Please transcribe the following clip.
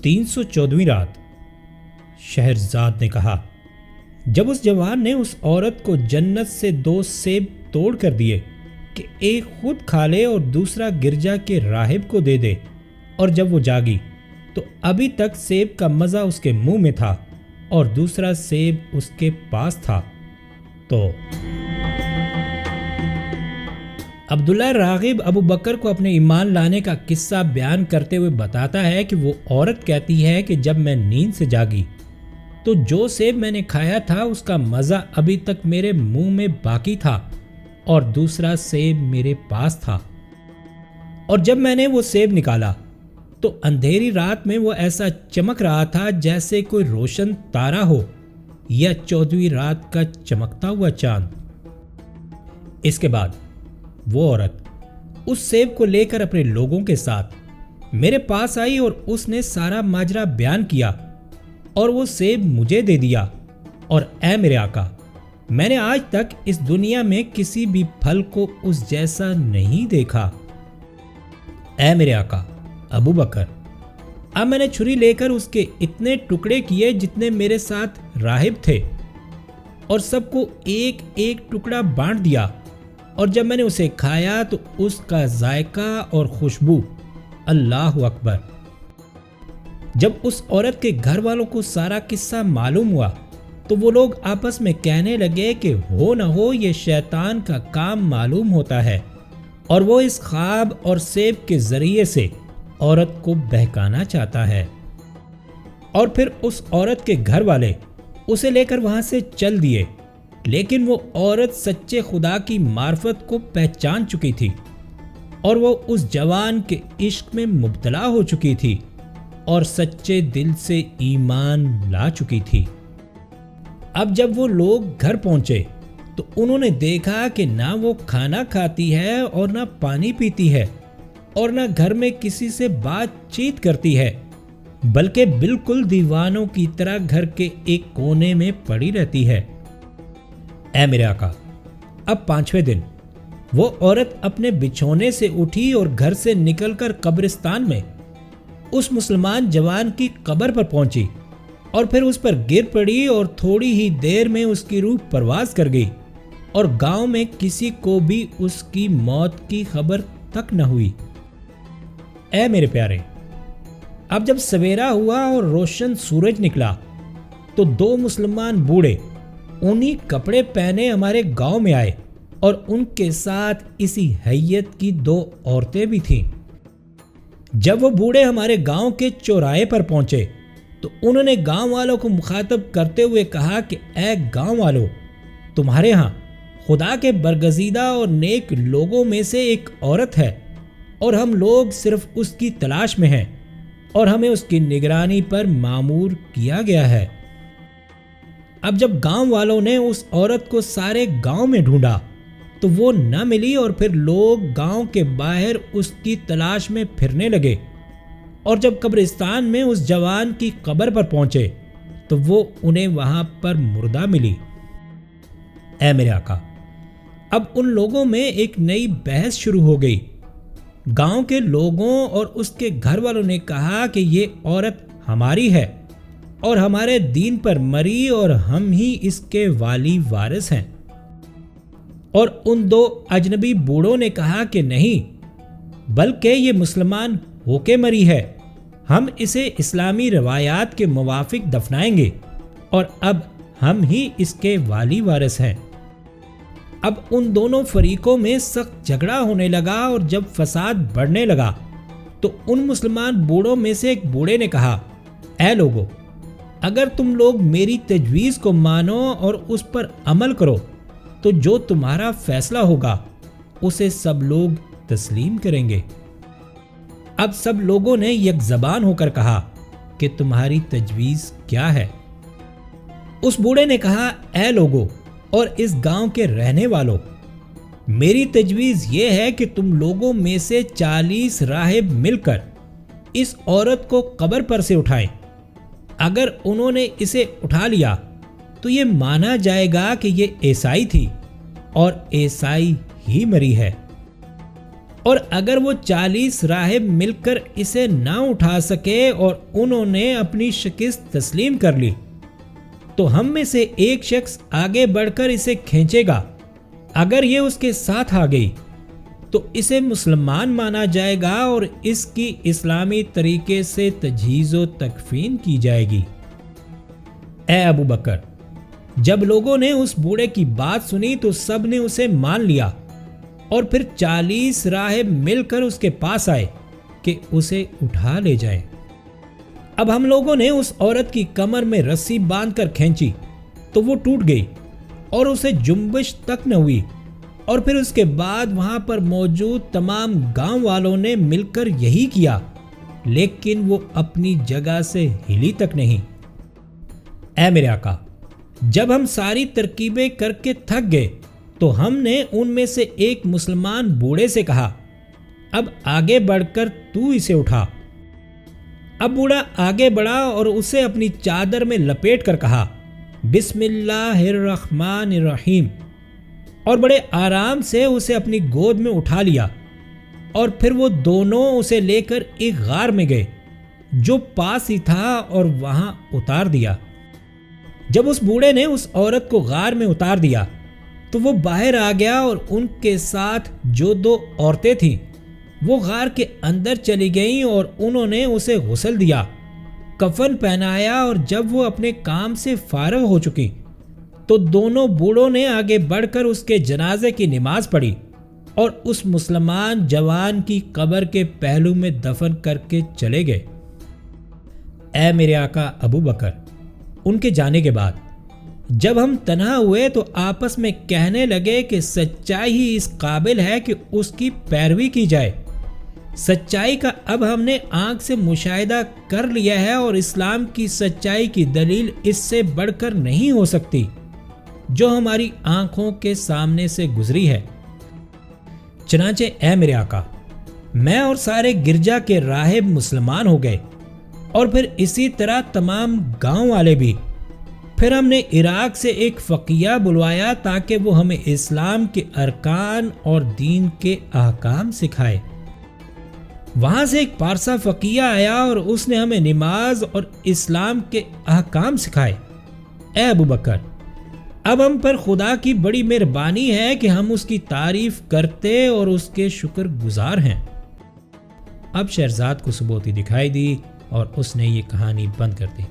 314ویں رات۔ شہرزاد نے کہا، جب اس جوان نے اس عورت کو جنت سے 2 سیب توڑ کر دیے کہ ایک خود کھا لے اور دوسرا گرجا کے راہب کو دے دے، اور جب وہ جاگی تو ابھی تک سیب کا مزہ اس کے منہ میں تھا اور دوسرا سیب اس کے پاس تھا، تو عبداللہ راغب ابو بکر کو اپنے ایمان لانے کا قصہ بیان کرتے ہوئے بتاتا ہے کہ وہ عورت کہتی ہے کہ جب میں نیند سے جاگی تو جو سیب میں نے کھایا تھا اس کا مزہ ابھی تک میرے منہ میں باقی تھا اور دوسرا سیب میرے پاس تھا، اور جب میں نے وہ سیب نکالا تو اندھیری رات میں وہ ایسا چمک رہا تھا جیسے کوئی روشن تارا ہو یا 14ویں رات کا چمکتا ہوا چاند۔ اس کے بعد وہ عورت اس سیب کو لے کر اپنے لوگوں کے ساتھ میرے پاس آئی اور اس نے سارا ماجرا بیان کیا اور وہ سیب مجھے دے دیا، اور اے میرے آقا، میں نے آج تک اس دنیا میں کسی بھی پھل کو اس جیسا نہیں دیکھا۔ اے میرے آقا ابو بکر، اب میں نے چھری لے کر اس کے اتنے ٹکڑے کیے جتنے میرے ساتھ راہب تھے، اور سب کو ایک ایک ٹکڑا بانٹ دیا، اور جب میں نے اسے کھایا تو اس کا ذائقہ اور خوشبو، اللہ اکبر۔ جب اس عورت کے گھر والوں کو سارا قصہ معلوم ہوا تو وہ لوگ آپس میں کہنے لگے کہ ہو نہ ہو یہ شیطان کا کام معلوم ہوتا ہے، اور وہ اس خواب اور سیب کے ذریعے سے عورت کو بہکانا چاہتا ہے۔ اور پھر اس عورت کے گھر والے اسے لے کر وہاں سے چل دیے، لیکن وہ عورت سچے خدا کی معرفت کو پہچان چکی تھی، اور وہ اس جوان کے عشق میں مبتلا ہو چکی تھی اور سچے دل سے ایمان لا چکی تھی۔ اب جب وہ لوگ گھر پہنچے تو انہوں نے دیکھا کہ نہ وہ کھانا کھاتی ہے اور نہ پانی پیتی ہے اور نہ گھر میں کسی سے بات چیت کرتی ہے، بلکہ بالکل دیوانوں کی طرح گھر کے ایک کونے میں پڑی رہتی ہے۔ اے میرے آقا، اب 5ویں دن وہ عورت اپنے بچھونے سے اٹھی اور گھر سے نکل کر قبرستان میں اس مسلمان جوان کی قبر پر پہنچی اور پھر اس پر گر پڑی، اور تھوڑی ہی دیر میں اس کی روح پرواز کر گئی، اور گاؤں میں کسی کو بھی اس کی موت کی خبر تک نہ ہوئی۔ اے میرے پیارے، اب جب سویرا ہوا اور روشن سورج نکلا تو 2 مسلمان بوڑھے انہی کپڑے پہنے ہمارے گاؤں میں آئے، اور ان کے ساتھ اسی حیت کی 2 عورتیں بھی تھیں۔ جب وہ بوڑھے ہمارے گاؤں کے چوراہے پر پہنچے تو انہوں نے گاؤں والوں کو مخاطب کرتے ہوئے کہا کہ اے گاؤں والوں، تمہارے ہاں خدا کے برگزیدہ اور نیک لوگوں میں سے ایک عورت ہے، اور ہم لوگ صرف اس کی تلاش میں ہیں، اور ہمیں اس کی نگرانی پر مامور کیا گیا ہے۔ اب جب گاؤں والوں نے اس عورت کو سارے گاؤں میں ڈھونڈا تو وہ نہ ملی، اور پھر لوگ گاؤں کے باہر اس کی تلاش میں پھرنے لگے، اور جب قبرستان میں اس جوان کی قبر پر پہنچے تو وہ انہیں وہاں پر مردہ ملی۔ اے میرے آقا، اب ان لوگوں میں ایک نئی بحث شروع ہو گئی۔ گاؤں کے لوگوں اور اس کے گھر والوں نے کہا کہ یہ عورت ہماری ہے اور ہمارے دین پر مری، اور ہم ہی اس کے والی وارث ہیں۔ اور ان 2 اجنبی بوڑھوں نے کہا کہ نہیں، بلکہ یہ مسلمان ہو کے مری ہے، ہم اسے اسلامی روایات کے موافق دفنائیں گے، اور اب ہم ہی اس کے والی وارث ہیں۔ اب ان دونوں فریقوں میں سخت جھگڑا ہونے لگا، اور جب فساد بڑھنے لگا تو ان مسلمان بوڑھوں میں سے ایک بوڑھے نے کہا، اے لوگو، اگر تم لوگ میری تجویز کو مانو اور اس پر عمل کرو تو جو تمہارا فیصلہ ہوگا اسے سب لوگ تسلیم کریں گے۔ اب سب لوگوں نے یک زبان ہو کر کہا کہ تمہاری تجویز کیا ہے؟ اس بوڑھے نے کہا، اے لوگو اور اس گاؤں کے رہنے والوں، میری تجویز یہ ہے کہ تم لوگوں میں سے 40 راہب مل کر اس عورت کو قبر پر سے اٹھائیں۔ اگر انہوں نے اسے اٹھا لیا تو یہ مانا جائے گا کہ یہ عیسائی تھی اور عیسائی ہی مری ہے، اور اگر وہ 40 راہب مل کر اسے نہ اٹھا سکے اور انہوں نے اپنی شکست تسلیم کر لی تو ہم میں سے ایک شخص آگے بڑھ کر اسے کھینچے گا. اگر یہ اس کے ساتھ آ گئی تو اسے مسلمان مانا جائے گا اور اس کی اسلامی طریقے سے تجہیز و تکفین کی جائے گی. اے ابو بکر، جب لوگوں نے اس بوڑھے کی بات سنی تو سب نے اسے مان لیا اور پھر 40 راہب مل کر اس کے پاس آئے کہ اسے اٹھا لے جائیں. اب ہم لوگوں نے اس عورت کی کمر میں رسی باندھ کر کھینچی تو وہ ٹوٹ گئی اور اسے جنبش تک نہ ہوئی، اور پھر اس کے بعد وہاں پر موجود تمام گاؤں والوں نے مل کر یہی کیا، لیکن وہ اپنی جگہ سے ہلی تک نہیں. اے میرے آقا، جب ہم ساری ترکیبیں کر کے تھک گئے تو ہم نے ان میں سے ایک مسلمان بوڑھے سے کہا، اب آگے بڑھ کر تو اسے اٹھا. اب بوڑھا آگے بڑھا اور اسے اپنی چادر میں لپیٹ کر کہا، بسم اللہ الرحمن الرحیم، اور بڑے آرام سے اسے اپنی گود میں اٹھا لیا. اور پھر وہ دونوں اسے لے کر ایک غار میں گئے جو پاس ہی تھا اور وہاں اتار دیا. جب اس بوڑھے نے اس عورت کو غار میں اتار دیا تو وہ باہر آ گیا اور ان کے ساتھ جو 2 عورتیں تھیں وہ غار کے اندر چلی گئیں اور انہوں نے اسے غسل دیا، کفن پہنایا، اور جب وہ اپنے کام سے فارغ ہو چکی تو دونوں بوڑھوں نے آگے بڑھ کر اس کے جنازے کی نماز پڑھی اور اس مسلمان جوان کی قبر کے پہلو میں دفن کر کے چلے گئے. اے میرے آقا ابو بکر، ان کے جانے کے بعد جب ہم تنہا ہوئے تو آپس میں کہنے لگے کہ سچائی ہی اس قابل ہے کہ اس کی پیروی کی جائے. سچائی کا اب ہم نے آنکھ سے مشاہدہ کر لیا ہے اور اسلام کی سچائی کی دلیل اس سے بڑھ کر نہیں ہو سکتی جو ہماری آنکھوں کے سامنے سے گزری ہے. چنانچہ اے میرے آقا، میں اور سارے گرجا کے راہب مسلمان ہو گئے اور پھر اسی طرح تمام گاؤں والے بھی. پھر ہم نے عراق سے ایک فقیہ بلوایا تاکہ وہ ہمیں اسلام کے ارکان اور دین کے احکام سکھائے. وہاں سے ایک پارسا فقیہ آیا اور اس نے ہمیں نماز اور اسلام کے احکام سکھائے. اے ابو بکر، اب ہم پر خدا کی بڑی مہربانی ہے کہ ہم اس کی تعریف کرتے اور اس کے شکر گزار ہیں. اب شہرزاد کو ثبوتی دکھائی دی اور اس نے یہ کہانی بند کر دی.